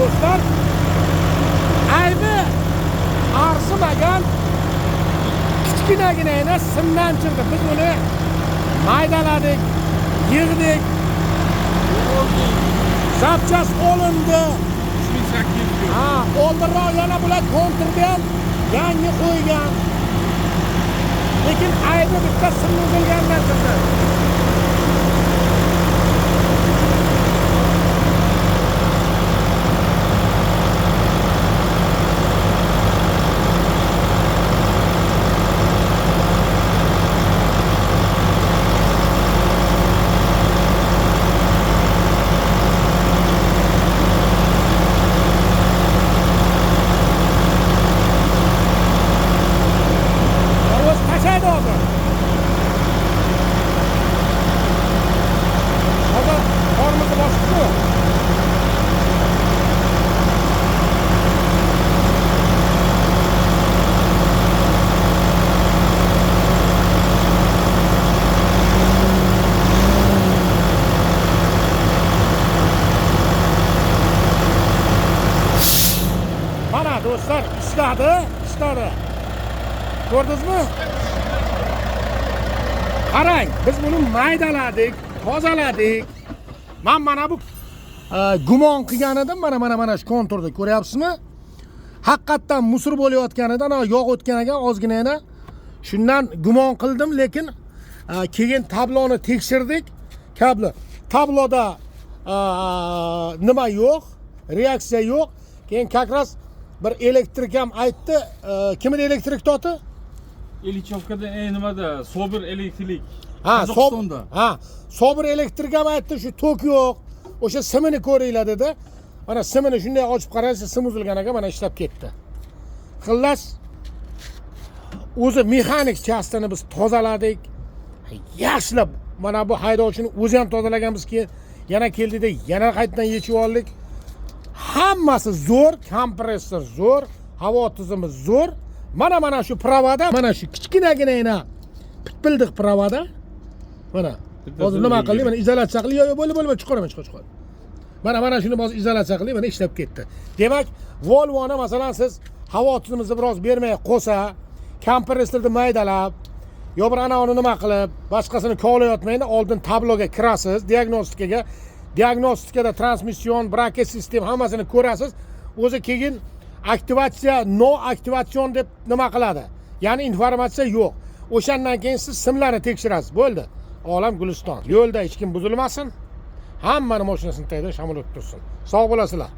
do'stlar, aybi arzimagan kichkinagina simdan chiqdi. Biz uni maydaladik, yig'dik, zapchas olindi. 3800. Ha, oldinroq yana bular kontrda ham yangi qo'ygan. Lekin aybi bitta sim uzilgandan chiqdi. Mana do'stlar, ishladi. Ko'rdingizmi? Qarang, biz buni maydaladik, tozaladik. Mana bu gumon qilgan edim, mana shu konturda ko'ryapsizmi? Haqiqatdan musor bo'layotganidan yog' o'tgan ekan ozgina yana. Shundan gumon qildim, lekin keyin tabloni tekshirdik. Tabloda nima yo'q, reaksiya yo'q. Keyin kakras bir elektrik ham aytdi. Kimni elektrik toti? Ilichovkada nimada Sobir elektrik. Qozog'istonda. Sobir elektrik ham aytdi, shu tok yo'q. O'sha simini ko'ringlar dedi. Mana simini shunday ochib qaraysiz, sim uzilgan ekan, mana ishlab ketdi. Xullas, o'zi mexanik chastini biz tozaladik. Yaxshilab mana bu haydovchini o'zi ham tozalaganmiz-ki, yana keldida yana qaytadan yechib oldik. Hammasi zo'r, kompressor zo'r, havo tizimi zo'r. Mana shu pravoda, mana shu kichkinagina pitbildiq pravoda. Mana hozir nima qildik? Mana izolyatsiya qilib, bo'lma, chiqaraman. Mana shuni hozir izolyatsiya qilib, mana ishlab ketdi. Demak, Volvo'ni masalan siz havo tizimini biroz bermay qo'sa, kompressorni maydalab, yo bir uni nima qilib, boshqasini kovlayotmaydi, oldin tabloga kirasiz, diagnostikada transmission, braket sistem hammasini ko'rasiz. O'zi keyin aktivatsiya, no aktivatsion deb nima qiladi. Ya'ni informatsiya yo'q. O'shandan keyin siz simlarni tekshirasiz. Bo'ldi. Olam Guliston. Yo'lda hech kim buzilmasin. Hammani mashinasini tayda shamol o'tib tursin. Sog' bo'lasizlar.